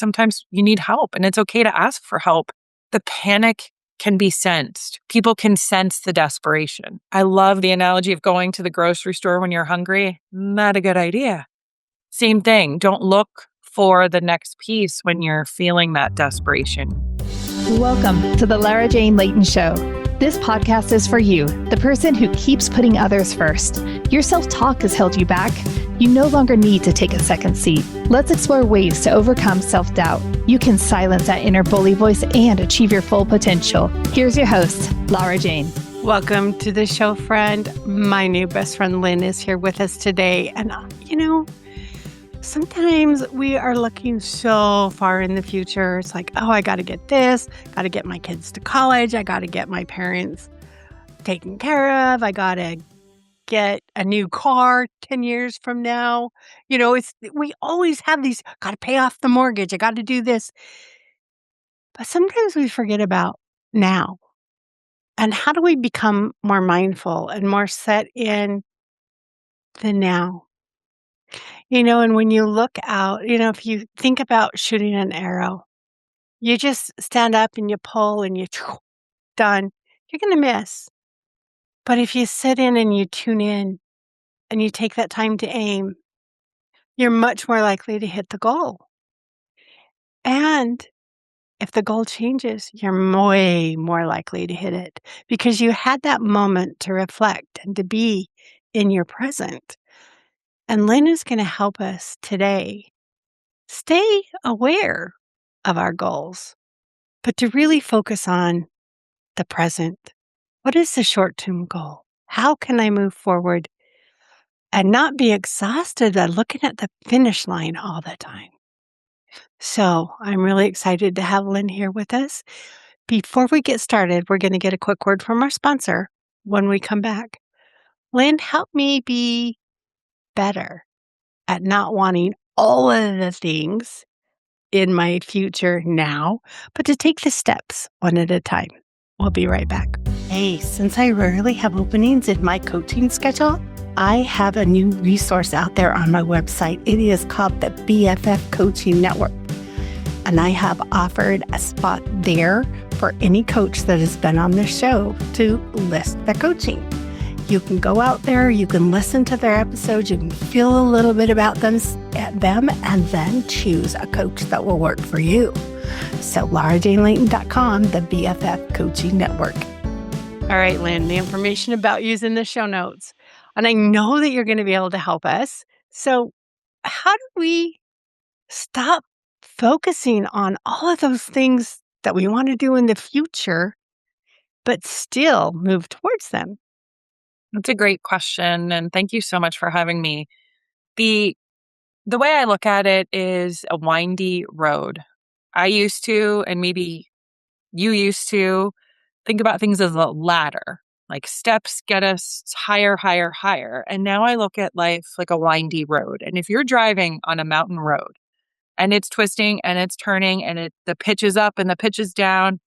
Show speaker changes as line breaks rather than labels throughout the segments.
sometimes you need help, and it's okay to ask for help. The panic can be sensed. People can sense the desperation. I love the analogy of going to the grocery store when you're hungry. Not a good idea. Same thing. Don't look for the next piece when you're feeling that desperation.
Welcome to the Jane and Layton Show. This podcast is for you, the person who keeps putting others first. Your self-talk has held you back. You no longer need to take a second seat. Let's explore ways to overcome self-doubt. You can silence that inner bully voice and achieve your full potential. Here's your host, Jane.
Welcome to the show, friend. My new best friend, Lynn, is here with us today. And, sometimes we are looking so far in the future. It's like, oh, I got to get this, got to get my kids to college. I got to get my parents taken care of. I got to get a new car 10 years from now. We always have these, got to pay off the mortgage. I got to do this. But sometimes we forget about now. And how do we become more mindful and more set in the now? And when you look out, if you think about shooting an arrow, you just stand up and you pull and you done. You're going to miss. But if you sit in and you tune in and you take that time to aim, you're much more likely to hit the goal. And if the goal changes, you're way more likely to hit it because you had that moment to reflect and to be in your present. And Lynn is going to help us today stay aware of our goals, but to really focus on the present. What is the short-term goal? How can I move forward and not be exhausted by looking at the finish line all the time? So I'm really excited to have Lynn here with us. Before we get started, we're going to get a quick word from our sponsor when we come back. Lynn, help me be better at not wanting all of the things in my future now, but to take the steps one at a time. We'll be right back. Hey, since I rarely have openings in my coaching schedule, I have a new resource out there on my website. It is called the BFF Coaching Network. And I have offered a spot there for any coach that has been on the show to list their coaching. You can go out there, you can listen to their episodes, you can feel a little bit about them, and then choose a coach that will work for you. So LauraJaneLayton.com, the BFF Coaching Network. All right, Lynn, the information about you is in the show notes. And I know that you're going to be able to help us. So how do we stop focusing on all of those things that we want to do in the future, but still move towards them?
That's a great question, and thank you so much for having me. The way I look at it is a windy road. I used to, and maybe you used to, think about things as a ladder. Like steps get us higher, higher, higher. And now I look at life like a windy road. And if you're driving on a mountain road and it's twisting and it's turning and the pitch is up and the pitch is down,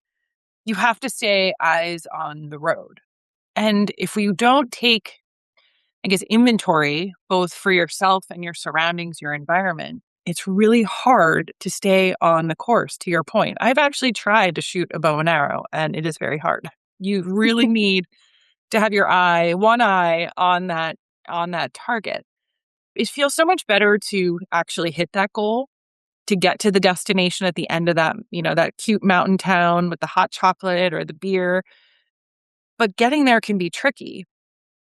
you have to stay eyes on the road. And if you don't take, inventory, both for yourself and your surroundings, your environment, it's really hard to stay on the course, to your point. I've actually tried to shoot a bow and arrow, and it is very hard. You really need to have one eye on that target. It feels so much better to actually hit that goal, to get to the destination at the end of that, that cute mountain town with the hot chocolate or the beer. But getting there can be tricky.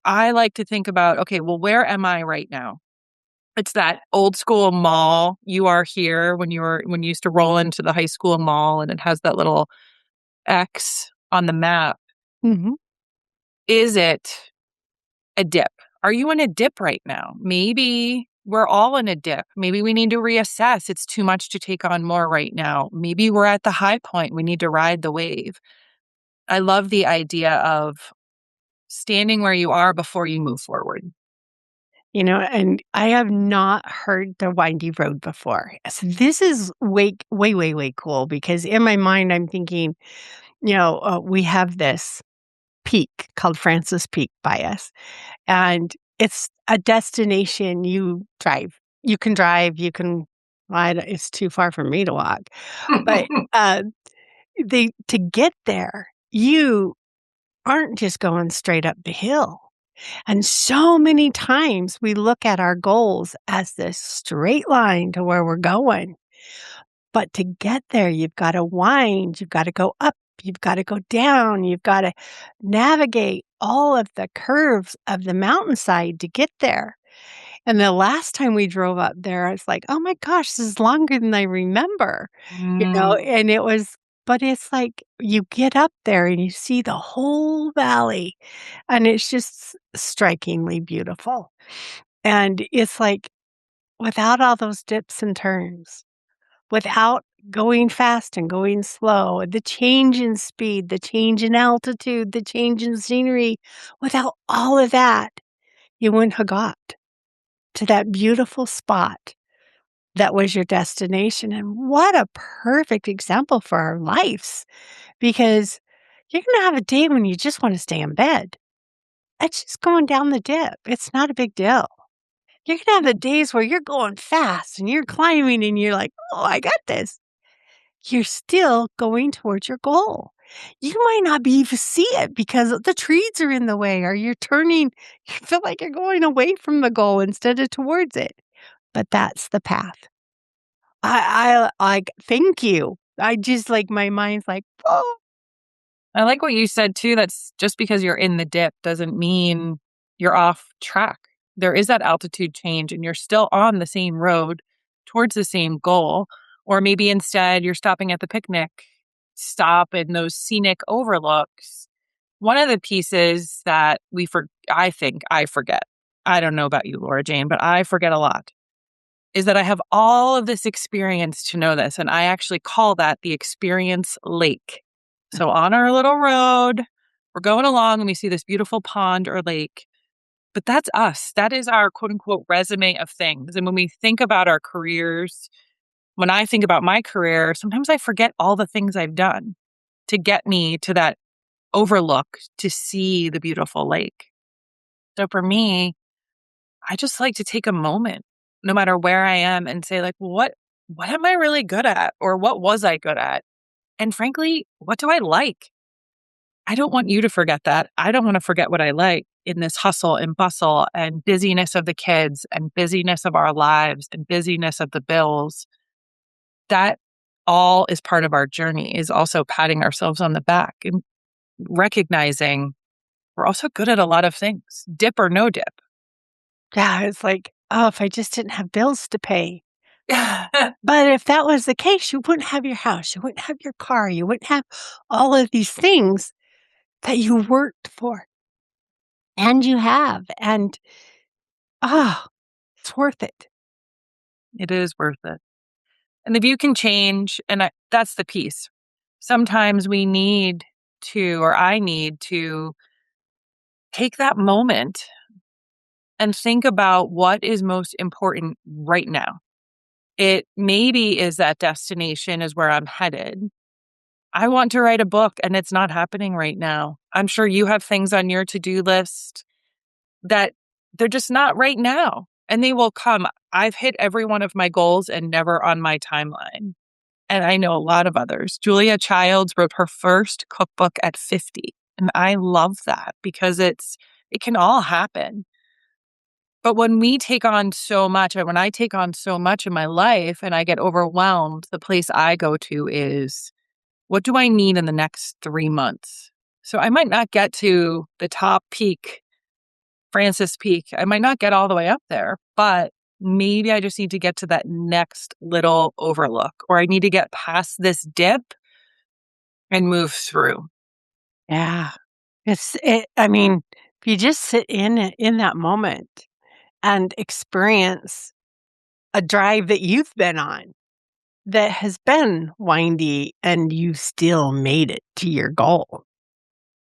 I like to think about, okay, well, where am I right now? It's that old school mall. You are here when you used to roll into the high school mall and it has that little X on the map.
Mm-hmm.
Is it a dip? Are you in a dip right now? Maybe we're all in a dip. Maybe we need to reassess. It's too much to take on more right now. Maybe we're at the high point. We need to ride the wave. I love the idea of standing where you are before you move forward.
And I have not heard the windy road before. So this is way, way, way, way cool because in my mind, I'm thinking, we have this peak called Francis Peak by us. And it's a destination you drive. You can drive, you can It's too far for me to walk. But to get there, you aren't just going straight up the hill. And so many times we look at our goals as this straight line to where we're going. But to get there, you've got to wind, you've got to go up, you've got to go down, you've got to navigate all of the curves of the mountainside to get there. And the last time we drove up there, I was like, "Oh my gosh, this is longer than I remember."
Mm.
And but it's like you get up there and you see the whole valley, and it's just strikingly beautiful. And it's like without all those dips and turns, without going fast and going slow, the change in speed, the change in altitude, the change in scenery, without all of that, you wouldn't have got to that beautiful spot that was your destination. And what a perfect example for our lives, because you're going to have a day when you just want to stay in bed. It's just going down the dip. It's not a big deal. You're going to have the days where you're going fast and you're climbing and you're like, oh, I got this. You're still going towards your goal. You might not be able to see it because the trees are in the way, or you're turning, you feel like you're going away from the goal instead of towards it. But that's the path. Like, thank you. I just like my mind's like, oh,
I like what you said too. That's just because you're in the dip doesn't mean you're off track. There is that altitude change and you're still on the same road towards the same goal. Or maybe instead you're stopping at the picnic stop in those scenic overlooks. One of the pieces that I think I forget, I don't know about you, Laura Jane, but I forget a lot, is that I have all of this experience to know this. And I actually call that the experience lake. So on our little road, we're going along and we see this beautiful pond or lake. But that's us. That is our quote unquote resume of things. And when we think about our careers, when I think about my career, sometimes I forget all the things I've done to get me to that overlook to see the beautiful lake. So for me, I just like to take a moment, no matter where I am, and say, like, what am I really good at? Or what was I good at? And frankly, what do I like? I don't want you to forget that. I don't want to forget what I like in this hustle and bustle and busyness of the kids and busyness of our lives and busyness of the bills. That all is part of our journey, is also patting ourselves on the back and recognizing we're also good at a lot of things, dip or no dip.
yeah, it's like, oh, if I just didn't have bills to pay. But if that was the case, you wouldn't have your house, you wouldn't have your car, you wouldn't have all of these things that you worked for and you have. And it's worth it.
It is worth it. And the view can change. And that's the piece. Sometimes we need to, or I need to take that moment and think about what is most important right now. It maybe is that destination is where I'm headed. I want to write a book and it's not happening right now. I'm sure you have things on your to-do list that they're just not right now and they will come. I've hit every one of my goals and never on my timeline. And I know a lot of others. Julia Childs wrote her first cookbook at 50. And I love that because it can all happen. But when we take on so much, and when I take on so much in my life and I get overwhelmed, the place I go to is, what do I need in the next 3 months? So I might not get to the top peak, Francis Peak. I might not get all the way up there, but maybe I just need to get to that next little overlook, or I need to get past this dip and move through.
Yeah. I mean, if you just sit in that moment and experience a drive that you've been on that has been windy and you still made it to your goal.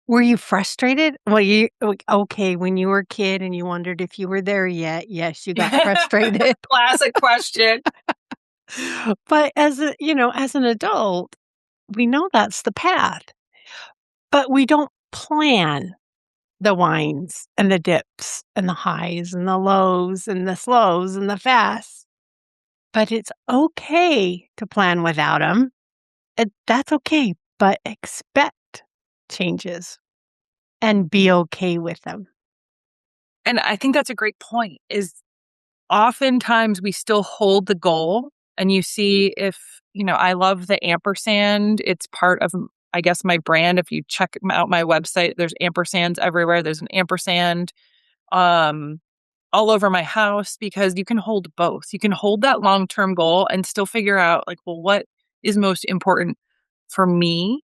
Were you frustrated? Okay, when you were a kid and you wondered if you were there yet, yes, you got frustrated.
Classic question.
But as an adult, we know that's the path, but we don't plan the winds and the dips and the highs and the lows and the slows and the fasts. But it's okay to plan without them. That's okay, but expect changes and be okay with them.
And I think that's a great point is oftentimes we still hold the goal and you see if, I love the ampersand. It's part of, I guess, my brand. If you check out my website, there's ampersands everywhere. There's an ampersand um, all over my house because you can hold both. You can hold that long-term goal and still figure out like, well, what is most important for me.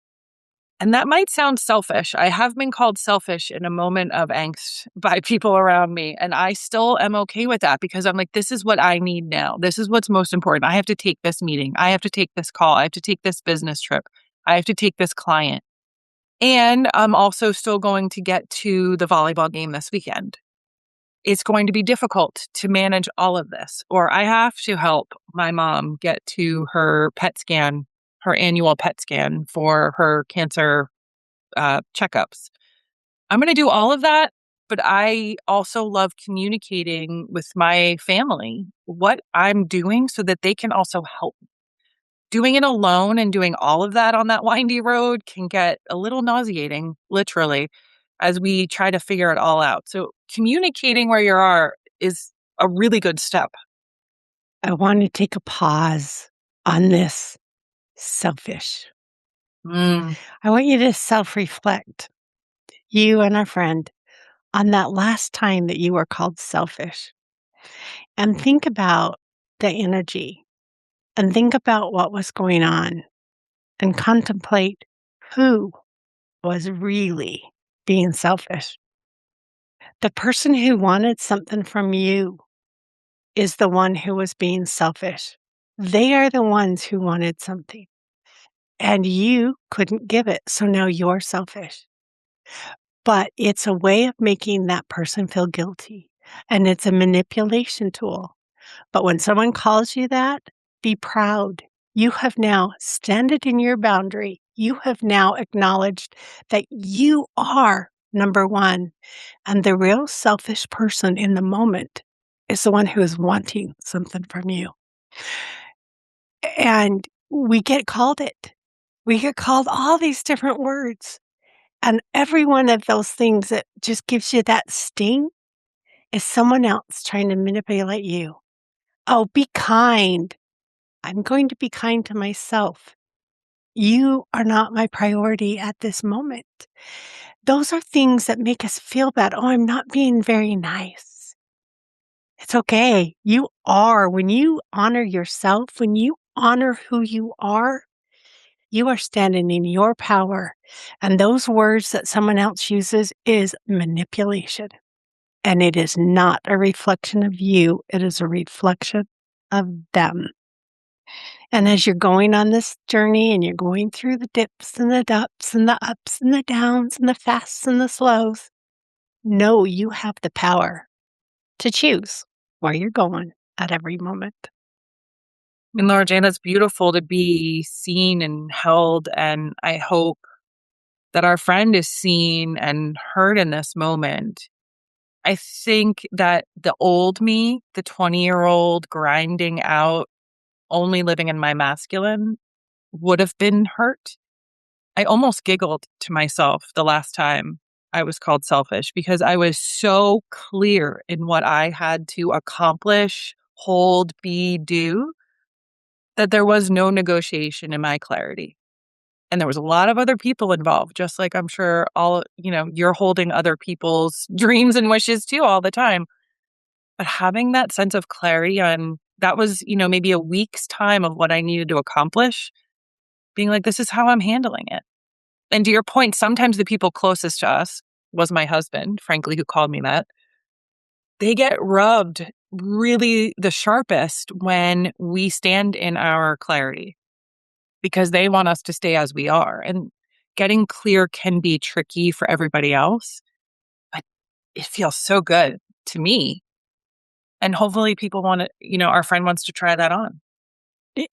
And that might sound selfish. I have been called selfish in a moment of angst by people around me. And I still am okay with that because I'm like, this is what I need now. This is what's most important. I have to take this meeting. I have to take this call. I have to take this business trip. I have to take this client. And I'm also still going to get to the volleyball game this weekend. It's going to be difficult to manage all of this, or I have to help my mom get to her PET scan, her annual PET scan for her cancer checkups. I'm going to do all of that, but I also love communicating with my family what I'm doing so that they can also help. Doing it alone and doing all of that on that windy road can get a little nauseating, literally, as we try to figure it all out. So communicating where you are is a really good step.
I want to take a pause on this selfish.
Mm.
I want you to self-reflect, you and our friend, on that last time that you were called selfish. And think about the energy and think about what was going on and contemplate who was really being selfish. The person who wanted something from you is the one who was being selfish. They are the ones who wanted something and you couldn't give it. So now you're selfish. But it's a way of making that person feel guilty and it's a manipulation tool. But when someone calls you that, be proud. You have now standed in your boundary. You have now acknowledged that you are number one. And the real selfish person in the moment is the one who is wanting something from you. And we get called it. We get called all these different words. And every one of those things that just gives you that sting is someone else trying to manipulate you. Oh, be kind. I'm going to be kind to myself. You are not my priority at this moment. Those are things that make us feel bad. Oh, I'm not being very nice. It's okay. You are. When you honor yourself, when you honor who you are standing in your power. And those words that someone else uses is manipulation. And it is not a reflection of you. It is a reflection of them. And as you're going on this journey and you're going through the dips and the ups and the ups and the downs and the fasts and the slows, know you have the power to choose where you're going at every moment.
And Laura Jane, that's beautiful to be seen and held. And I hope that our friend is seen and heard in this moment. I think that the old me, the 20-year-old grinding out, only living in my masculine, would have been hurt. I almost giggled to myself the last time I was called selfish because I was so clear in what I had to accomplish, hold, be, do, that there was no negotiation in my clarity. And there was a lot of other people involved, just like I'm sure you're holding other people's dreams and wishes too all the time. But having that sense of clarity on that was, maybe a week's time of what I needed to accomplish, being like, this is how I'm handling it. And to your point, sometimes the people closest to us was my husband, frankly, who called me that. They get rubbed really the sharpest when we stand in our clarity because they want us to stay as we are. And getting clear can be tricky for everybody else, but it feels so good to me. And hopefully people want to, our friend wants to try that on.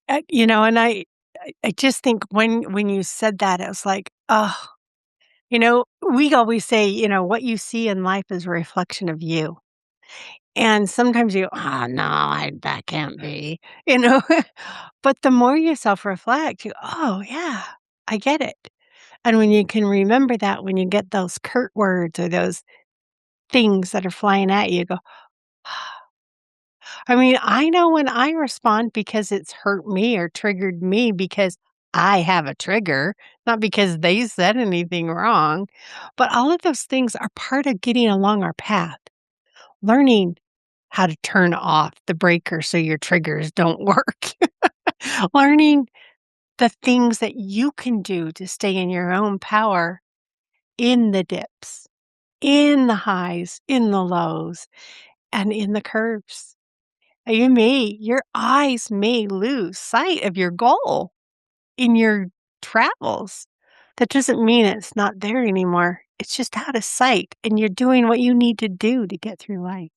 And I just think when you said that, it was like, oh, we always say, what you see in life is a reflection of you. And sometimes you, oh, no, that can't be, you know? But the more you self-reflect, you, oh, yeah, I get it. And when you can remember that, when you get those curt words or those things that are flying at you, you go, I mean, I know when I respond because it's hurt me or triggered me because I have a trigger, not because they said anything wrong. But all of those things are part of getting along our path, learning how to turn off the breaker so your triggers don't work, learning the things that you can do to stay in your own power in the dips, in the highs, in the lows, and in the curves. Your eyes may lose sight of your goal in your travels. That doesn't mean it's not there anymore. It's just out of sight, and you're doing what you need to do to get through life.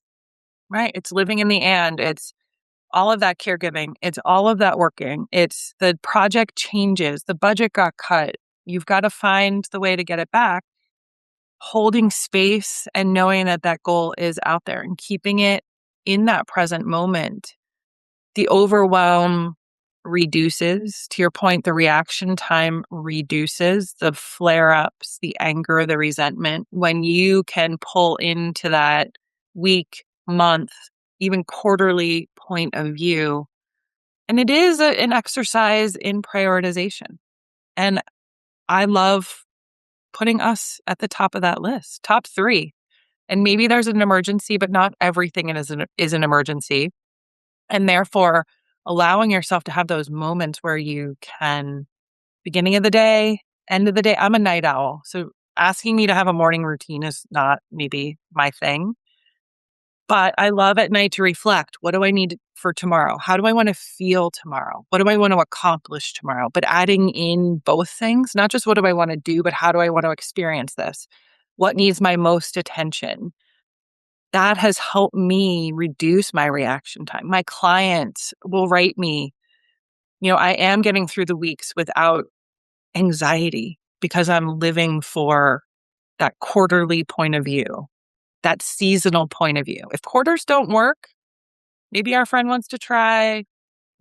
Right. It's living in the and. It's all of that caregiving. It's all of that working. It's the project changes. The budget got cut. You've got to find the way to get it back. Holding space and knowing that that goal is out there and keeping it in that present moment. The overwhelm reduces. To your point, the reaction time reduces, the flare ups, the anger, the resentment. When you can pull into that week, month, even quarterly point of view. And it is an exercise in prioritization. And I love putting us at the top of that list, top 3. And maybe there's an emergency, but not everything is an emergency. And therefore, allowing yourself to have those moments where you can, beginning of the day, end of the day. I'm a night owl. So asking me to have a morning routine is not maybe my thing. But I love at night to reflect. What do I need for tomorrow? How do I want to feel tomorrow? What do I want to accomplish tomorrow? But adding in both things, not just what do I want to do, but how do I want to experience this? What needs my most attention? That has helped me reduce my reaction time. My clients will write me, I am getting through the weeks without anxiety because I'm living for that quarterly point of view, that seasonal point of view. If quarters don't work, maybe our friend wants to try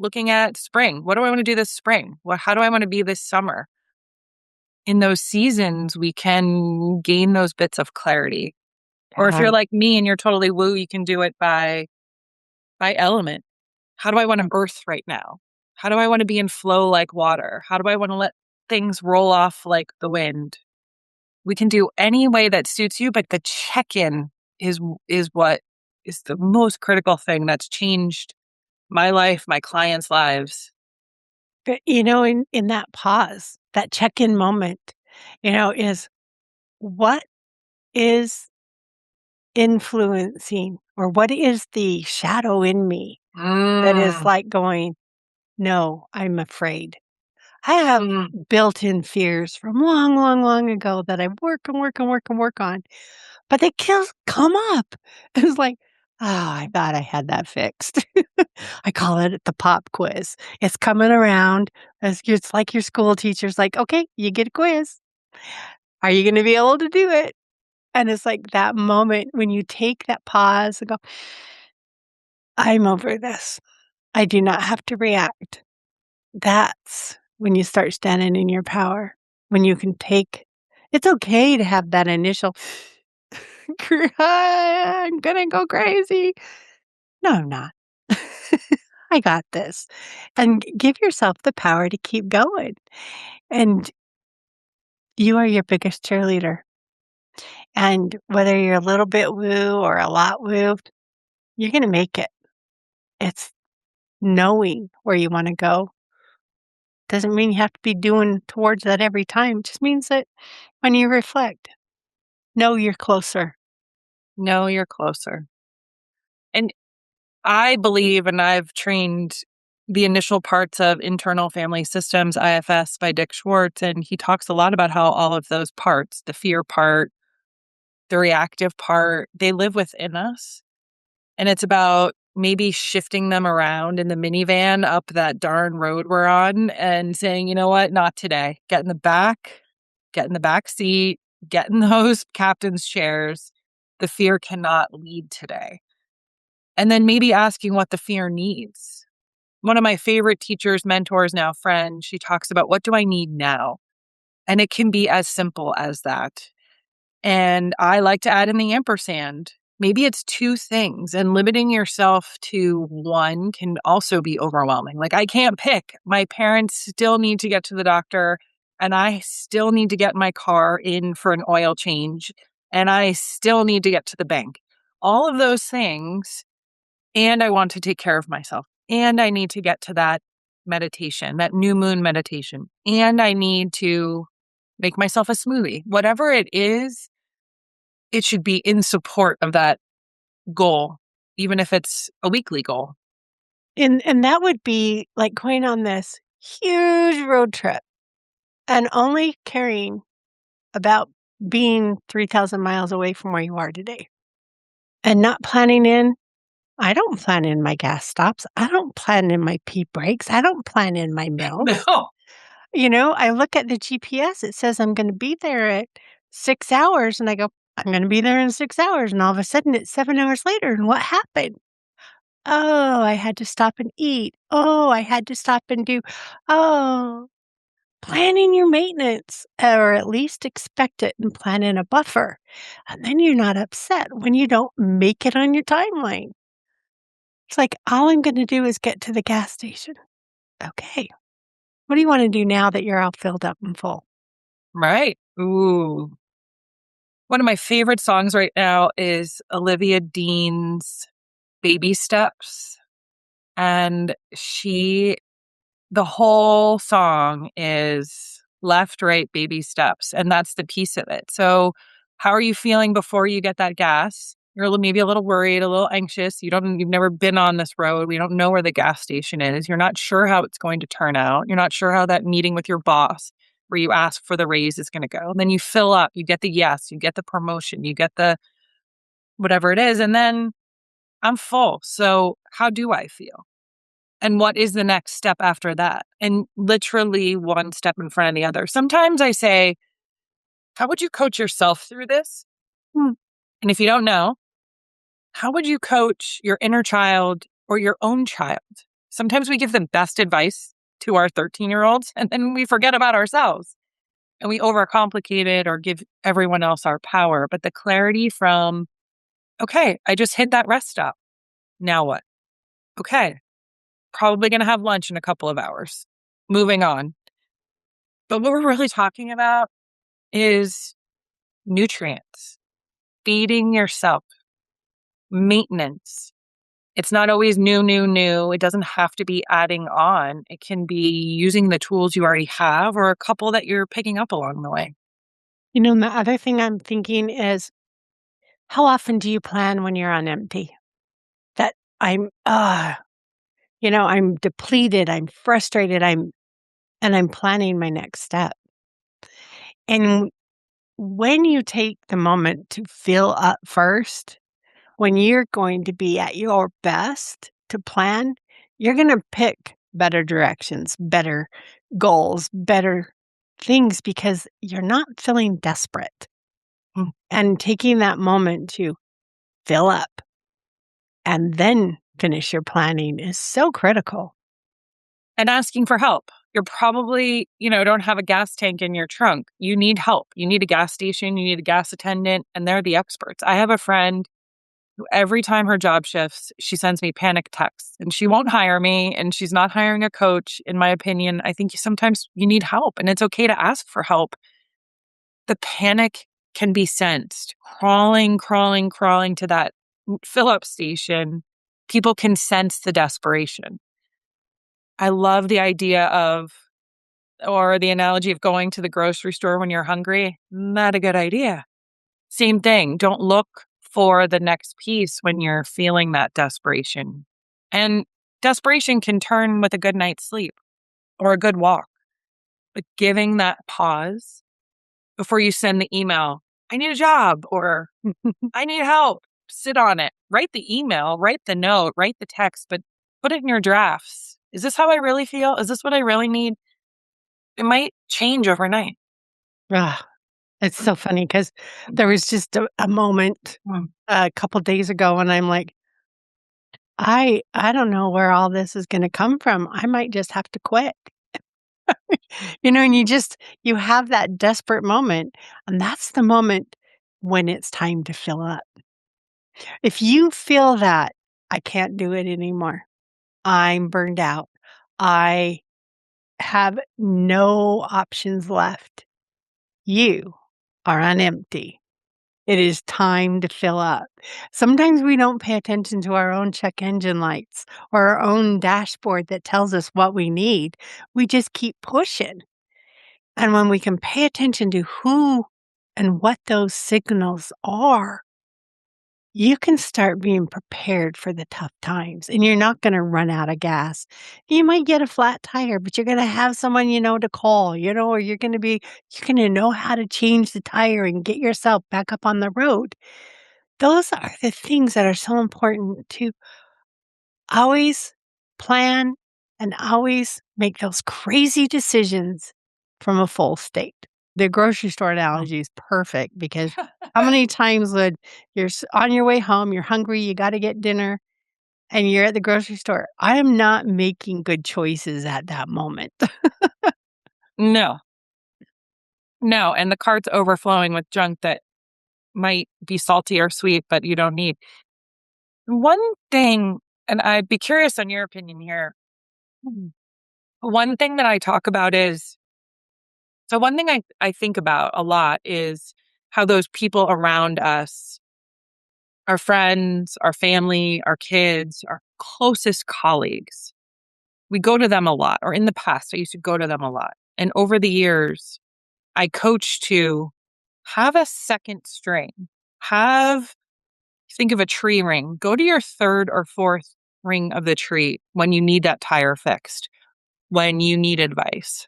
looking at spring. What do I want to do this spring? How do I want to be this summer? In those seasons, we can gain those bits of clarity. Or if
Yeah.
you're like me and you're totally woo, you can do it by element. How do I want to earth right now? How do I want to be in flow like water? How do I want to let things roll off like the wind? We can do any way that suits you, but the check-in is what is the most critical thing that's changed my life, my clients' lives.
But, in that pause, that check-in moment, is what is influencing or what is the shadow in me that is
Mm,
like going, no, I'm afraid. I have
mm.
built-in fears from long, long, long ago that I work and work and work and work on, but they come up. It's like, oh, I thought I had that fixed. I call it the pop quiz. It's coming around. It's like your school teacher's like, okay, you get a quiz. Are you going to be able to do it? And it's like that moment when you take that pause and go, I'm over this. I do not have to react. That's when you start standing in your power. When you can it's okay to have that initial, I'm gonna go crazy. No, I'm not. I got this. And give yourself the power to keep going. And you are your biggest cheerleader. And whether you're a little bit woo or a lot woo, you're going to make it. It's knowing where you want to go. Doesn't mean you have to be doing towards that every time. It just means that when you reflect, know you're closer.
No, you're closer. And I believe, and I've trained the initial parts of internal family systems, IFS, by Dick Schwartz, and he talks a lot about how all of those parts, the fear part, the reactive part, they live within us. And it's about maybe shifting them around in the minivan up that darn road we're on and saying, you know what, not today. Get in the back seat, get in those captain's chairs. The fear cannot lead today. And then maybe asking what the fear needs. One of my favorite teachers, mentors, now friend, she talks about, what do I need now? And it can be as simple as that. And I like to add in the ampersand. Maybe it's two things, and limiting yourself to one can also be overwhelming. Like, I can't pick. My parents still need to get to the doctor, and I still need to get my car in for an oil change, and I still need to get to the bank. All of those things, and I want to take care of myself, and I need to get to that meditation, that new moon meditation, and I need to make myself a smoothie. Whatever it is, it should be in support of that goal, even if it's a weekly goal.
And that would be like going on this huge road trip and only caring about being 3,000 miles away from where you are today and not planning in. I don't plan in my gas stops. I don't plan in my pee breaks. I don't plan in my meals.
No.
I look at the GPS. It says I'm going to be there at 6 hours. And I go, I'm going to be there in 6 hours. And all of a sudden it's 7 hours later. And what happened? Oh, I had to stop and eat. Oh, I had to stop and oh, planning your maintenance, or at least expect it and plan in a buffer. And then you're not upset when you don't make it on your timeline. It's like, all I'm going to do is get to the gas station. Okay. What do you want to do now that you're all filled up and full?
Right. Ooh. One of my favorite songs right now is Olivia Dean's Baby Steps. And the whole song is left, right, baby steps. And that's the piece of it. So how are you feeling before you get that gas? You're maybe a little worried, a little anxious. You've never been on this road. We don't know where the gas station is. You're not sure how it's going to turn out. You're not sure how that meeting with your boss where you ask for the raise is going to go. Then you fill up, you get the yes, you get the promotion, you get the whatever it is. And then I'm full. So how do I feel? And what is the next step after that? And literally one step in front of the other. Sometimes I say, how would you coach yourself through this? And if you don't know, how would you coach your inner child or your own child? Sometimes we give the best advice to our 13-year-olds and then we forget about ourselves and we overcomplicate it or give everyone else our power. But the clarity from, okay, I just hit that rest stop. Now what? Okay, probably going to have lunch in a couple of hours. Moving on. But what we're really talking about is nutrients, feeding yourself, maintenance. It's not always new. It doesn't have to be adding on. It can be using the tools you already have or a couple that you're picking up along the way.
And the other thing I'm thinking is, how often do you plan when you're on empty? That I'm depleted, I'm frustrated, I'm planning my next step. And when you take the moment to fill up first, when you're going to be at your best to plan, you're going to pick better directions, better goals, better things because you're not feeling desperate. And taking that moment to fill up and then finish your planning is so critical.
And asking for help. You're probably, don't have a gas tank in your trunk. You need help. You need a gas station, you need a gas attendant, and they're the experts. I have a friend who every time her job shifts, she sends me panic texts and she won't hire me and she's not hiring a coach. In my opinion, I think sometimes you need help and it's okay to ask for help. The panic can be sensed. Crawling to that fill-up station, people can sense the desperation. I love the idea or the analogy of going to the grocery store when you're hungry. Not a good idea. Same thing. Don't look for the next piece when you're feeling that desperation. And desperation can turn with a good night's sleep or a good walk. But giving that pause before you send the email, I need a job or I need help, sit on it. Write the email, write the note, write the text, but put it in your drafts. Is this how I really feel? Is this what I really need? It might change overnight.
It's so funny because there was just a moment a couple days ago and I'm like, I don't know where all this is gonna come from. I might just have to quit. And you have that desperate moment, and that's the moment when it's time to fill up. If you feel that, "I can't do it anymore. I'm burned out. I have no options left." You are on empty. It is time to fill up. Sometimes we don't pay attention to our own check engine lights or our own dashboard that tells us what we need. We just keep pushing. And when we can pay attention to who and what those signals are, you can start being prepared for the tough times and you're not going to run out of gas. You might get a flat tire, but you're going to have someone to call, or you're going to know how to change the tire and get yourself back up on the road. Those are the things that are so important to always plan and always make those crazy decisions from a full state. The grocery store
Oh.
analogy is perfect because how many times would on your way home, you're hungry, you got to get dinner, and you're at the grocery store? I am not making good choices at that moment.
No, no, and the cart's overflowing with junk that might be salty or sweet, but you don't need. One thing, and I'd be curious on your opinion here. Mhm. One thing that I talk about is so one thing I think about a lot is how those people around us, our friends, our family, our kids, our closest colleagues, we go to them a lot, or in the past, I used to go to them a lot. And over the years, I coach to have a second string. Have Think of a tree ring. Go to your third or fourth ring of the tree when you need that tire fixed, when you need advice.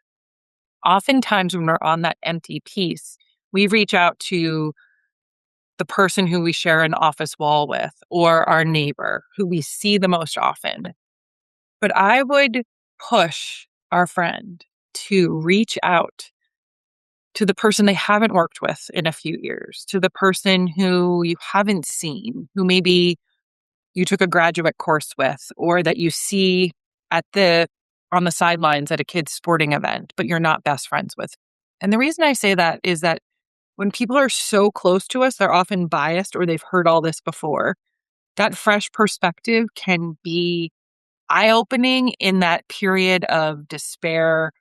Oftentimes, when we're on that empty piece, we reach out to the person who we share an office wall with or our neighbor who we see the most often. But I would push our friend to reach out to the person they haven't worked with in a few years, to the person who you haven't seen, who maybe you took a graduate course with, or that you see on the sidelines at a kid's sporting event, but you're not best friends with. And the reason I say that is that when people are so close to us, they're often biased or they've heard all this before. That fresh perspective can be eye-opening in that period of despair,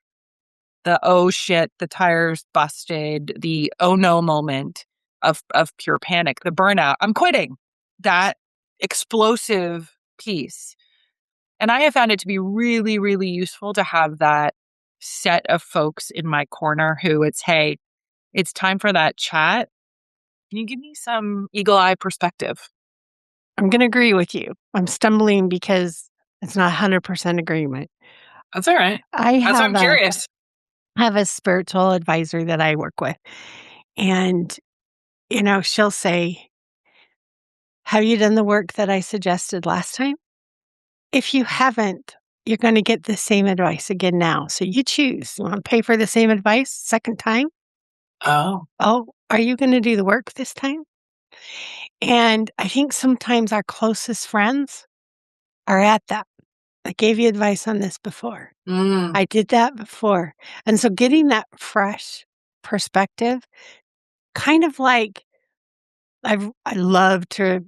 the oh shit, the tire's busted, the oh no moment of pure panic, the burnout, I'm quitting, that explosive piece. And I have found it to be really, really useful to have that set of folks in my corner who hey, it's time for that chat. Can you give me some eagle eye perspective?
I'm going to agree with you. I'm stumbling because it's not 100% agreement.
That's all right.
I
That's why
have
I'm
a
curious.
I have a spiritual advisor that I work with. And, she'll say, "Have you done the work that I suggested last time? If you haven't, you're going to get the same advice again now. So you choose. You want to pay for the same advice second time?
Oh.
Oh, are you going to do the work this time?" And I think sometimes our closest friends are at that. "I gave you advice on this before.
Mm.
I did that before." And so getting that fresh perspective, kind of like I love to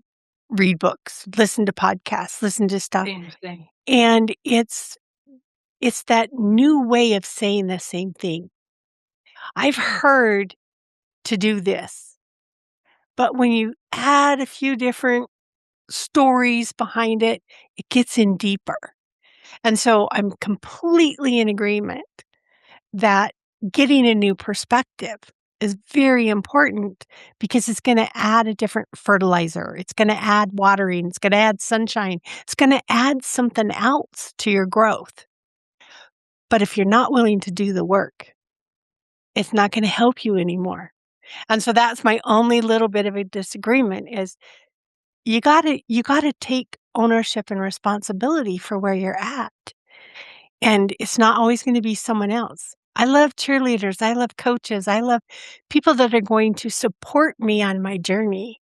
read books, listen to podcasts, listen to stuff.
Same thing.
And it's that new way of saying the same thing. I've heard to do this, but when you add a few different stories behind it, it gets in deeper. And so I'm completely in agreement that getting a new perspective is very important because it's going to add a different fertilizer. It's going to add watering. It's going to add sunshine. It's going to add something else to your growth. But if you're not willing to do the work, it's not going to help you anymore. And so that's my only little bit of a disagreement is you got to take ownership and responsibility for where you're at. And it's not always going to be someone else. I love cheerleaders. I love coaches. I love people that are going to support me on my journey,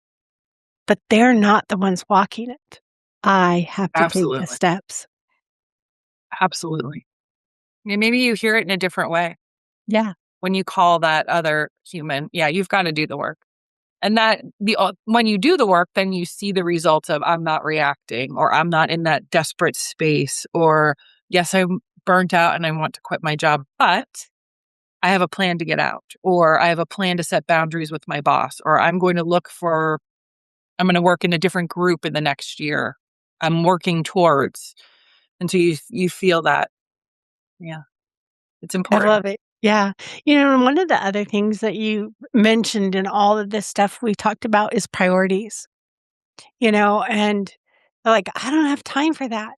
but they're not the ones walking it. I have to take the
Absolutely.
steps.
Absolutely. Yeah, maybe you hear it in a different way
Yeah.
when you call that other human. Yeah, you've got to do the work. And that when you do the work, then you see the results of I'm not reacting, or I'm not in that desperate space, or yes, I'm burnt out and I want to quit my job, but I have a plan to get out, or I have a plan to set boundaries with my boss, or I'm going to work in a different group in the next year. I'm working towards. And so you feel that. Yeah, it's
I
important.
love it. Yeah. And one of the other things that you mentioned in all of this stuff we talked about is priorities, and like, I don't have time for that.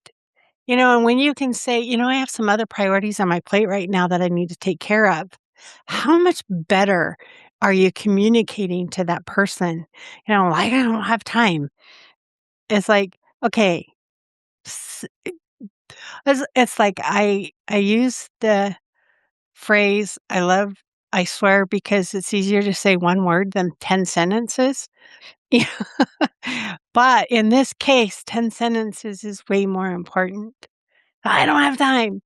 And when you can say, I have some other priorities on my plate right now that I need to take care of, how much better are you communicating to that person? Like, I don't have time. It's like, okay, s- it's like I use the phrase I swear because it's easier to say one word than 10 sentences. Yeah. But in this case, 10 sentences is way more important. I don't have time.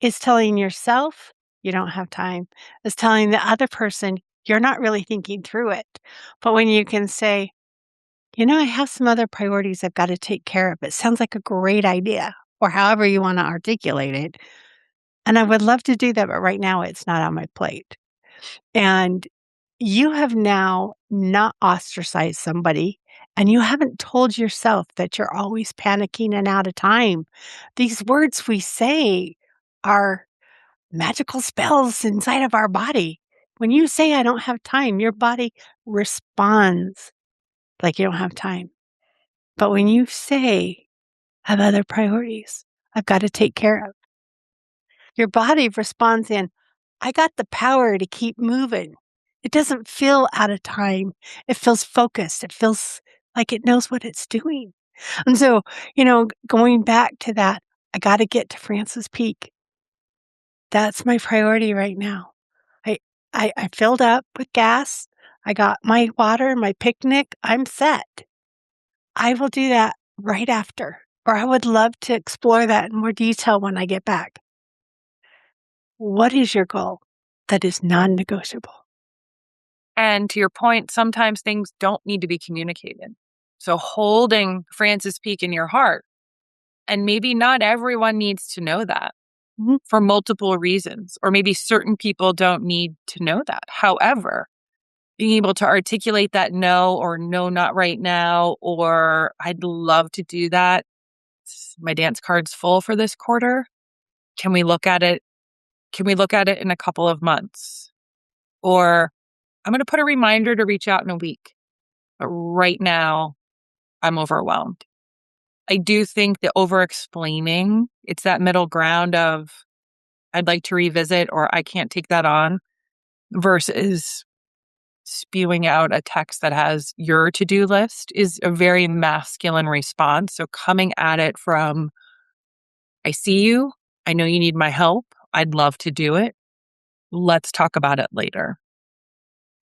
It's telling yourself you don't have time. It's telling the other person you're not really thinking through it. But when you can say, I have some other priorities I've got to take care of. It sounds like a great idea, or however you want to articulate it. And I would love to do that, but right now it's not on my plate. And you have now not ostracized somebody, and you haven't told yourself that you're always panicking and out of time. These words we say are magical spells inside of our body. When you say, I don't have time, your body responds like you don't have time. But when you say, I have other priorities I've got to take care of, your body responds in, I got the power to keep moving. It doesn't feel out of time. It feels focused. It feels like it knows what it's doing. And so, going back to that, I got to get to Francis Peak. That's my priority right now. I, I filled up with gas. I got my water, my picnic. I'm set. I will do that right after, or I would love to explore that in more detail when I get back. What is your goal that is non-negotiable?
And to your point, sometimes things don't need to be communicated. So holding Francis Peak in your heart, and maybe not everyone needs to know that
Mhm.
for multiple reasons, or maybe certain people don't need to know that. However, being able to articulate that no, or no, not right now, or I'd love to do that. My dance card's full for this quarter. Can we look at it? Can we look at it in a couple of months? Or I'm going to put a reminder to reach out in a week. But right now, I'm overwhelmed. I do think that over explaining, it's that middle ground of I'd like to revisit, or I can't take that on, versus spewing out a text that has your to-do list is a very masculine response. So coming at it from, I see you. I know you need my help. I'd love to do it. Let's talk about it later.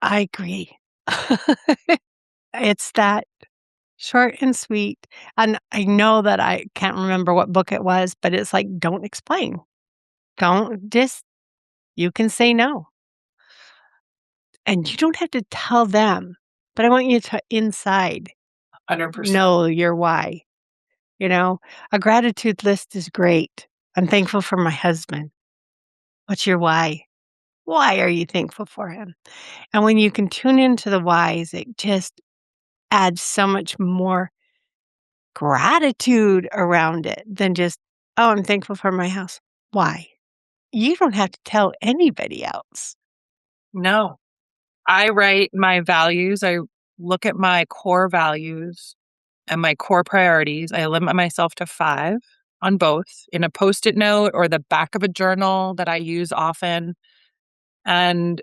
I agree. It's that short and sweet. And I know that I can't remember what book it was, but it's like, don't explain. Don't just, you can say no. And you don't have to tell them, but I want you to inside
100%.
know your why. You know, a gratitude list is great. I'm thankful for my husband. What's your why? Why are you thankful for him? And when you can tune into the whys, it just adds so much more gratitude around it than just, oh, I'm thankful for my house. Why? You don't have to tell anybody else.
No, I write my values. I look at my core values and my core priorities. I limit myself to 5 on both in a Post-it note or the back of a journal that I use often. And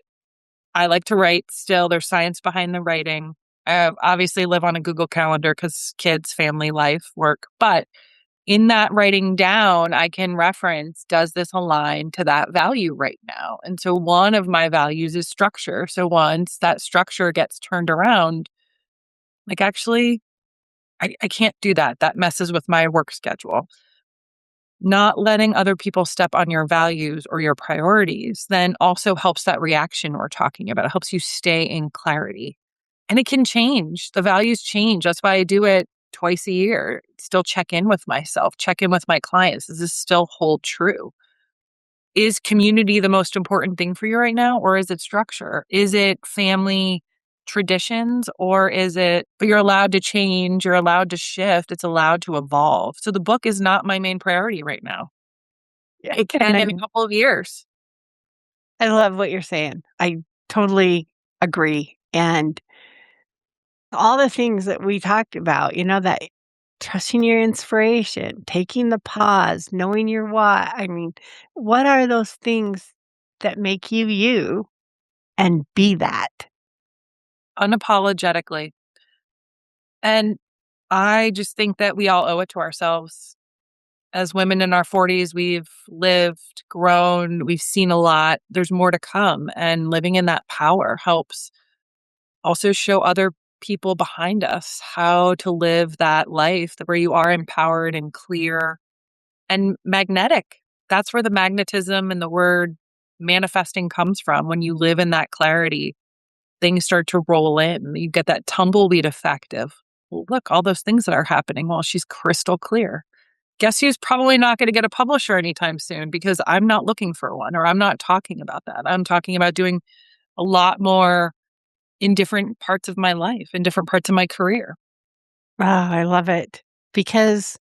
I like to write still. There's science behind the writing. I obviously live on a Google Calendar because kids, family, life, work. But in that writing down, I can reference, does this align to that value right now? And so one of my values is structure. So once that structure gets turned around, like actually, I can't do that. That messes with my work schedule. Not letting other people step on your values or your priorities then also helps that reaction we're talking about. It helps you stay in clarity. And it can change. The values change. That's why I do it twice a year. Still check in with myself, check in with my clients. Does this still hold true? Is community the most important thing for you right now? Or is it structure? Is it family traditions? Or is it, but you're allowed to change, you're allowed to shift, it's allowed to evolve. So the book is not my main priority right now. It can
And
in a couple of years.
I love what you're saying. I totally agree. And all the things that we talked about, that trusting your inspiration, taking the pause, knowing your why. I mean, what are those things that make you you and be that?
Unapologetically. And I just think that we all owe it to ourselves. As women in our 40s, we've lived, grown, we've seen a lot. There's more to come. And living in that power helps also show other people behind us how to live that life where you are empowered and clear and magnetic. That's where the magnetism and the word manifesting comes from. When you live in that clarity, things start to roll in. You get that tumbleweed effect of, well, look, all those things that are happening while she's crystal clear. Guess who's probably not going to get a publisher anytime soon because I'm not looking for one, or I'm not talking about that. I'm talking about doing a lot more in different parts of my life, in different parts of my career.
Oh, I love it because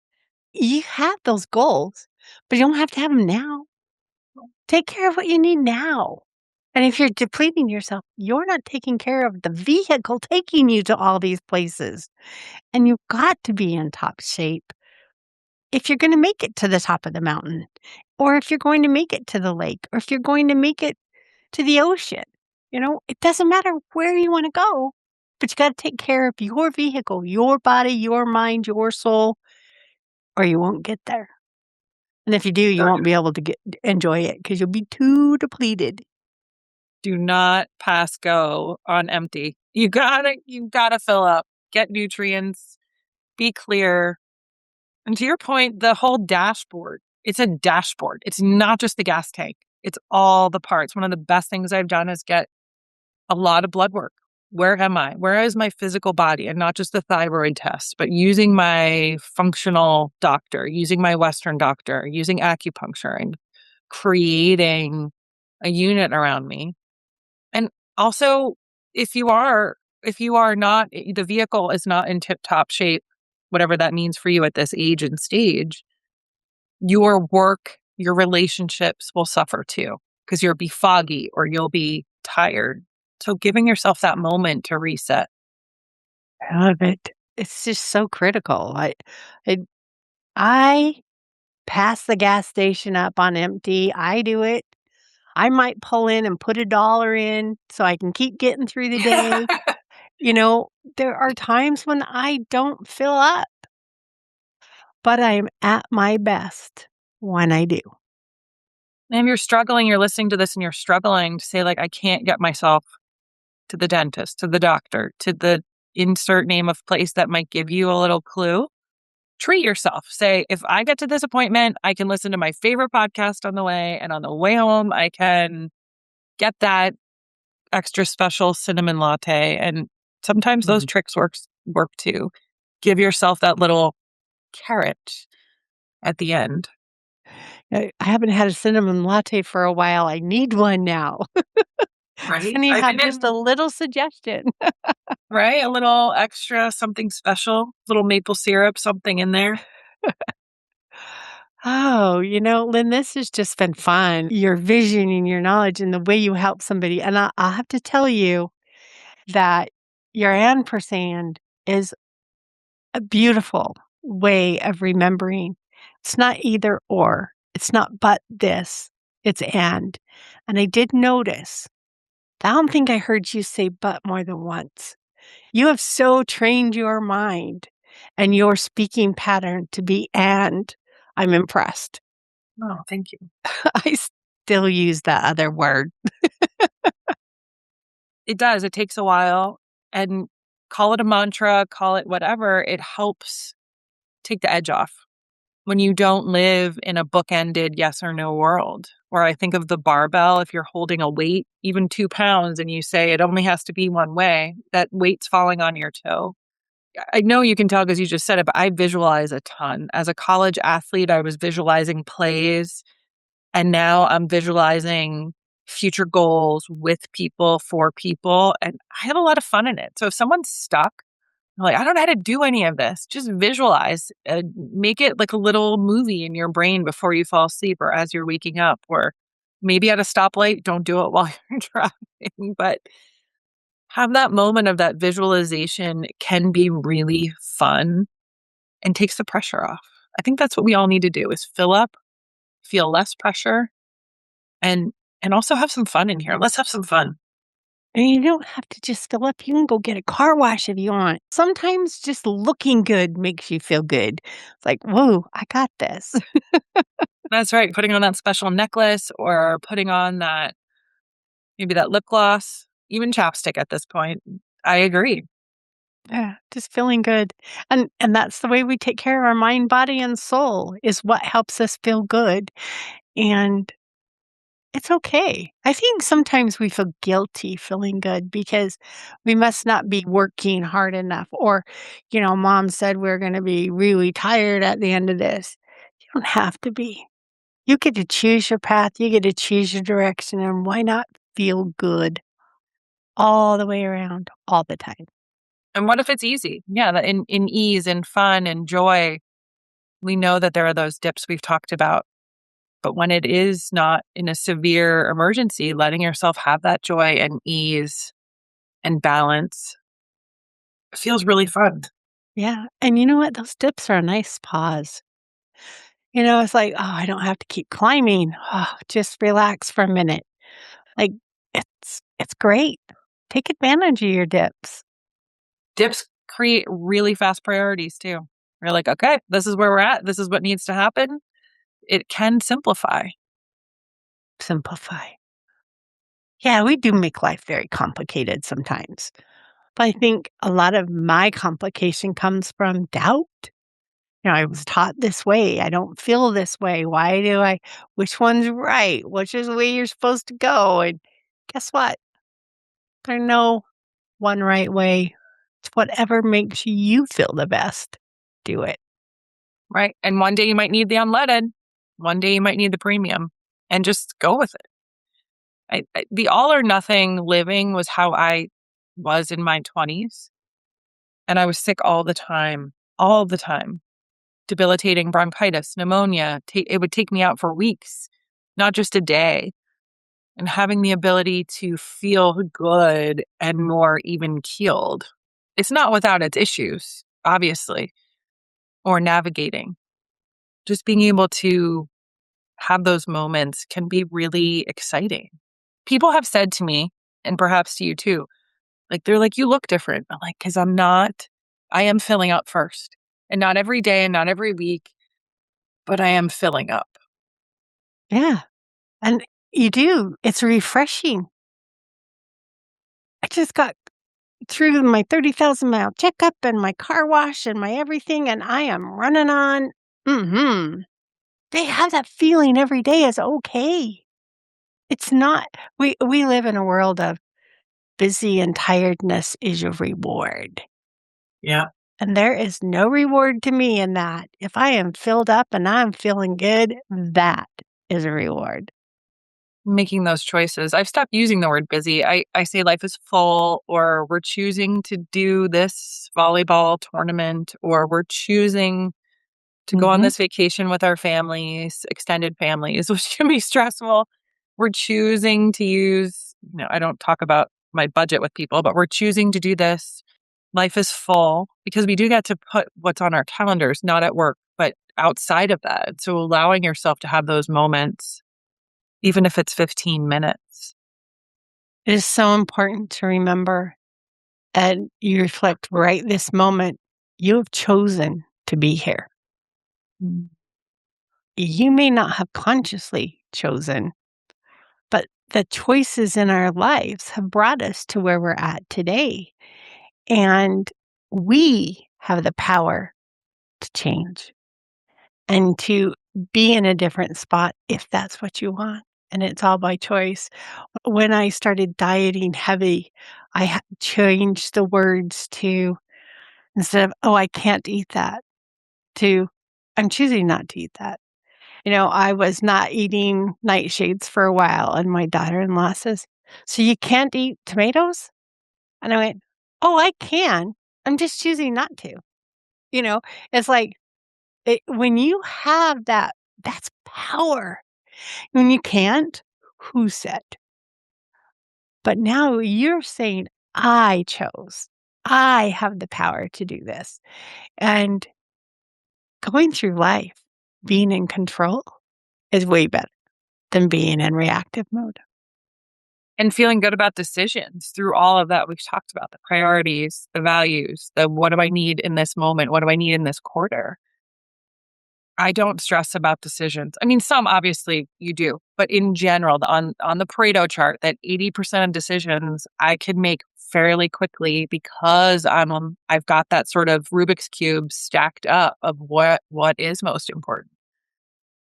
you have those goals, but you don't have to have them now. Take care of what you need now. And if you're depleting yourself, you're not taking care of the vehicle taking you to all these places. And you've got to be in top shape if you're going to make it to the top of the mountain, or if you're going to make it to the lake, or if you're going to make it to the ocean. It doesn't matter where you want to go, but you got to take care of your vehicle, your body, your mind, your soul, or you won't get there. And if you do, you won't be able to enjoy it because you'll be too depleted.
Do not pass go on empty. You gotta fill up, get nutrients, be clear. And to your point, the whole dashboard, it's a dashboard. It's not just the gas tank. It's all the parts. One of the best things I've done is get a lot of blood work. Where am I? Where is my physical body? And not just the thyroid test, but using my functional doctor, using my Western doctor, using acupuncture and creating a unit around me. And also, if you are not, the vehicle is not in tip-top shape, whatever that means for you at this age and stage, your work, your relationships will suffer too, because you'll be foggy or you'll be tired. So giving yourself that moment to reset.
I love it. It's just so critical. I I pass the gas station up on empty. I do it. I might pull in and put $1 in so I can keep getting through the day. There are times when I don't fill up, but I am at my best when I do.
And if you're struggling, you're listening to this and you're struggling to say, like, I can't get myself to the dentist, to the doctor, to the insert name of place that might give you a little clue. Treat yourself. Say, if I get to this appointment, I can listen to my favorite podcast on the way. And on the way home, I can get that extra special cinnamon latte. And sometimes those
Mhm.
tricks work too. Give yourself that little carrot at the end.
I haven't had a cinnamon latte for a while. I need one now.
Right?
And you
I've
have
been
just a
in,
little suggestion.
right? A little extra, something special, little maple syrup, something in there.
Oh, Lynn, this has just been fun. Your vision and your knowledge and the way you help somebody. And I'll have to tell you that your ampersand is a beautiful way of remembering. It's not either or. It's not but this. It's and. And I did notice. I don't think I heard you say but more than once. You have so trained your mind and your speaking pattern to be and. I'm impressed.
Oh, thank you.
I still use that other word.
It does. It takes a while. And call it a mantra, call it whatever, it helps take the edge off when you don't live in a bookended yes or no world. Or I think of the barbell, if you're holding a weight, even 2 pounds, and you say it only has to be one way, that weight's falling on your toe. I know you can tell because you just said it, but I visualize a ton. As a college athlete, I was visualizing plays, and now I'm visualizing future goals with people, for people, and I have a lot of fun in it. So if someone's stuck, like, I don't know how to do any of this, just visualize, make it like a little movie in your brain before you fall asleep or as you're waking up, or maybe at a stoplight. Don't do it while you're driving, but have that moment of that visualization can be really fun and takes the pressure off. I think that's what we all need to do is fill up, feel less pressure, and also have some fun in here. Let's have some fun.
And you don't have to just fill up. You can go get a car wash if you want. Sometimes just looking good makes you feel good. It's like, whoa, I got this.
That's right. Putting on that special necklace or putting on that, maybe that lip gloss, even chapstick at this point. I agree.
Yeah, just feeling good. And that's the way we take care of our mind, body, and soul is what helps us feel good. And it's okay. I think sometimes we feel guilty feeling good because we must not be working hard enough. Or, mom said we're going to be really tired at the end of this. You don't have to be. You get to choose your path, you get to choose your direction, and why not feel good all the way around, all the time?
And what if it's easy? Yeah, in ease and fun and joy, we know that there are those dips we've talked about. But when it is not in a severe emergency, letting yourself have that joy and ease and balance feels really fun.
Yeah, and you know what? Those dips are a nice pause. It's like, "Oh, I don't have to keep climbing. Oh, just relax for a minute." Like, it's great. Take advantage of your dips.
Dips create really fast priorities too. We're like, okay, this is where we're at. This is what needs to happen. It can simplify.
Simplify. Yeah, we do make life very complicated sometimes. But I think a lot of my complication comes from doubt. I was taught this way. I don't feel this way. Why do I? Which one's right? Which is the way you're supposed to go? And guess what? There's no one right way. It's whatever makes you feel the best. Do it.
Right. And one day you might need the unleaded. One day you might need the premium, and just go with it. The all or nothing living was how I was in my 20s. And I was sick all the time. Debilitating bronchitis, pneumonia. It would take me out for weeks, not just a day. And having the ability to feel good and more even keeled. It's not without its issues, obviously, or navigating. Just being able to have those moments can be really exciting. People have said to me, and perhaps to you too, like, they're like, you look different. I'm like, because I am filling up first. And not every day and not every week, but I am filling up.
Yeah. And you do. It's refreshing. I just got through my 30,000-mile checkup and my car wash and my everything, and I am running on. They have that feeling every day is okay. It's not. We live in a world of busy and tiredness is your reward.
Yeah.
And there is no reward to me in that. If I am filled up and I'm feeling good, that is a reward.
Making those choices. I've stopped using the word busy. I say life is full, or we're choosing to do this volleyball tournament, or we're choosing to go on
Mhm.
this vacation with our families, extended families, which can be stressful. We're choosing to use, I don't talk about my budget with people, but we're choosing to do this. Life is full because we do get to put what's on our calendars, not at work, but outside of that. So allowing yourself to have those moments, even if it's 15 minutes.
It is so important to remember and you reflect right this moment. You have chosen to be here. You may not have consciously chosen, but the choices in our lives have brought us to where we're at today. And we have the power to change and to be in a different spot if that's what you want. And it's all by choice. When I started dieting heavy, I changed the words to instead of, oh, I can't eat that, to I'm choosing not to eat that. I was not eating nightshades for a while, and my daughter-in-law says, "So you can't eat tomatoes?" And I went, "Oh, I can. I'm just choosing not to." You know, it's like when you have that, that's power. When you can't, who said? But now you're saying, I chose. I have the power to do this. And going through life, being in control is way better than being in reactive mode.
And feeling good about decisions through all of that we've talked about, the priorities, the values, the what do I need in this moment? What do I need in this quarter? I don't stress about decisions. I mean, some obviously you do, but in general, on the Pareto chart, that 80% of decisions I can make fairly quickly because I've got that sort of Rubik's cube stacked up of what is most important.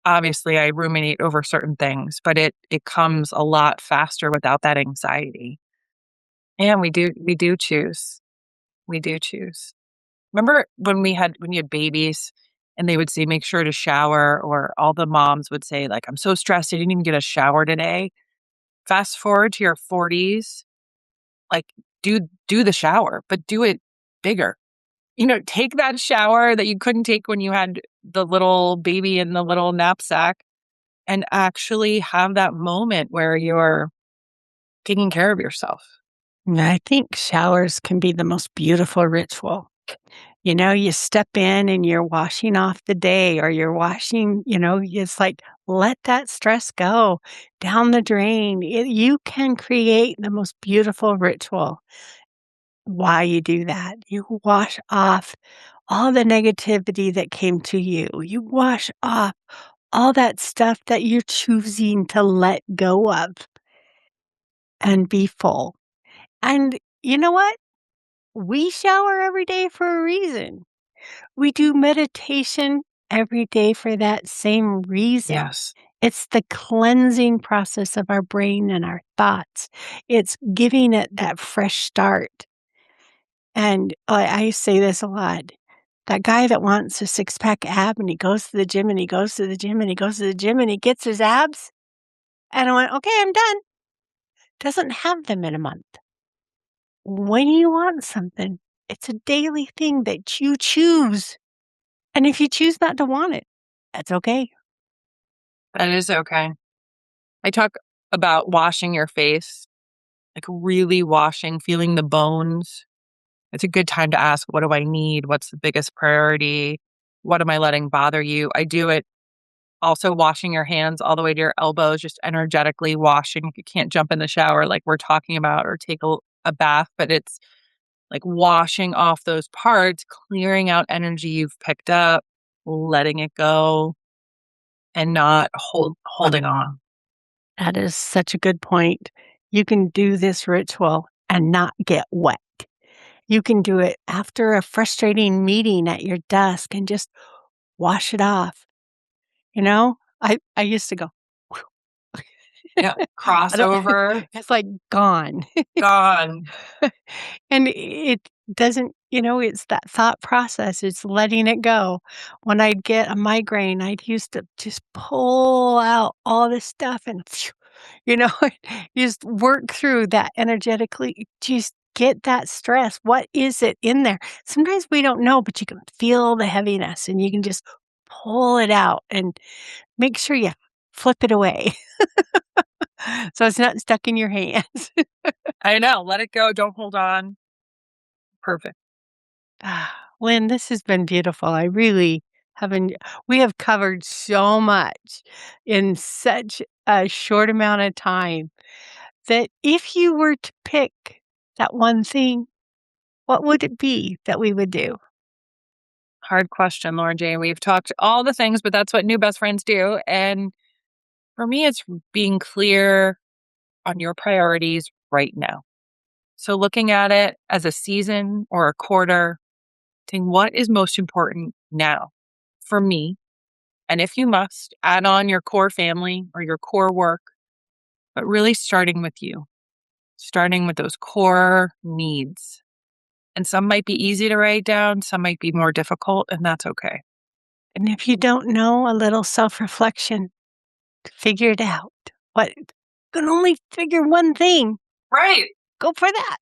Obviously, I ruminate over certain things, but it comes a lot faster without that anxiety. And we do choose. We do choose. Remember when you had babies and they would say, make sure to shower, or all the moms would say, like, I'm so stressed, I didn't even get a shower today. Fast forward to your 40s, like do the shower, but do it bigger. Take that shower that you couldn't take when you had the little baby in the little knapsack and actually have that moment where you're taking care of yourself.
And I think showers can be the most beautiful ritual. You step in and you're washing off the day or you're washing, it's like, let that stress go down the drain. You can create the most beautiful ritual while you do that. You wash off all the negativity that came to you. You wash off all that stuff that you're choosing to let go of and be full. And you know what? We shower every day for a reason. We do meditation every day for that same reason.
Yes.
It's the cleansing process of our brain and our thoughts. It's giving it that fresh start. And I say this a lot. That guy that wants a six-pack ab and he goes to the gym and he goes to the gym and he goes to the gym and he gets his abs. And I went, okay, I'm done. Doesn't have them in a month. When you want something, it's a daily thing that you choose. And if you choose not to want it, that's okay.
That is okay. I talk about washing your face, like really washing, feeling the bones. It's a good time to ask, what do I need? What's the biggest priority? What am I letting bother you? I do it also washing your hands all the way to your elbows, just energetically washing. If you can't jump in the shower like we're talking about or take a bath, but it's like washing off those parts, clearing out energy you've picked up, letting it go, and not holding on.
That is such a good point. You can do this ritual and not get wet. You can do it after a frustrating meeting at your desk and just wash it off. I used to go,
Yeah,
I don't,
crossover,
it's like gone.
gone.
And it doesn't, it's that thought process. It's letting it go. When I'd get a migraine, I'd used to just pull out all this stuff and, you know, just work through that energetically. Just get that stress. What is it in there? Sometimes we don't know, but you can feel the heaviness and you can just pull it out and make sure you flip it away so it's not stuck in your hands.
I know. Let it go. Don't hold on. Perfect.
Lynn, this has been beautiful. I really haven't. We have covered so much in such a short amount of time that if you were to pick that one thing, what would it be that we would do?
Hard question, Laura Jane. We've talked all the things, but that's what new best friends do. And for me, it's being clear on your priorities right now. So looking at it as a season or a quarter, saying what is most important now for me. And if you must, add on your core family or your core work, but really starting with you, starting with those core needs. And some might be easy to write down, some might be more difficult, and that's okay.
And if you don't know, a little self-reflection to figure it out. What can only figure one thing.
Right.
Go for that.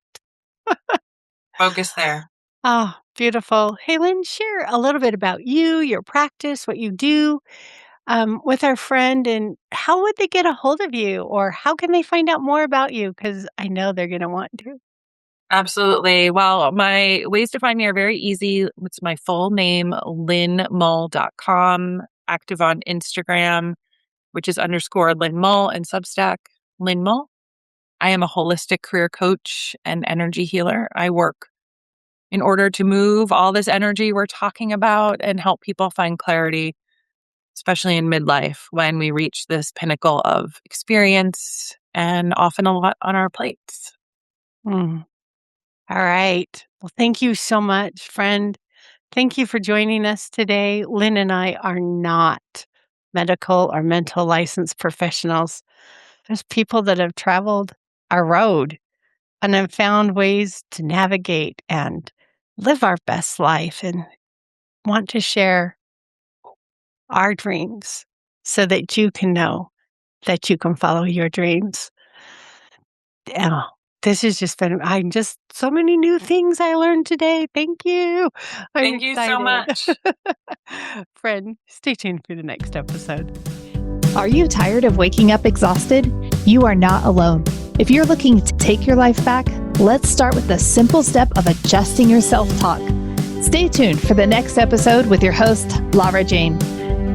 Focus there.
Oh, beautiful. Hey, Lynn, share a little bit about you, your practice, what you do with our friend, and how would they get a hold of you, or how can they find out more about you? Because I know they're going to want to.
Absolutely. Well, my ways to find me are very easy. It's my full name, lynnmull.com, active on Instagram, which is _ Lynn Mull, and Substack, Lynn Mull. I am a holistic career coach and energy healer. I work in order to move all this energy we're talking about and help people find clarity, especially in midlife when we reach this pinnacle of experience and often a lot on our plates.
Mm. All right. Well, thank you so much, friend. Thank you for joining us today. Lynn and I are not medical or mental licensed professionals. There's people that have traveled our road and have found ways to navigate and live our best life and want to share our dreams so that you can know that you can follow your dreams. Oh, this has just been, so many new things I learned today. Thank you. I'm
Thank you so
excited.
much.
Friend, stay tuned for the next episode.
Are you tired of waking up exhausted? You are not alone. If you're looking to take your life back, let's start with the simple step of adjusting your self-talk. Stay tuned for the next episode with your host, Lara Jane.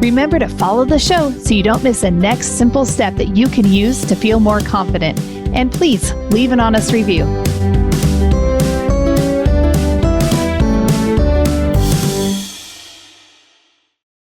Remember to follow the show so you don't miss the next simple step that you can use to feel more confident. And please leave an honest review.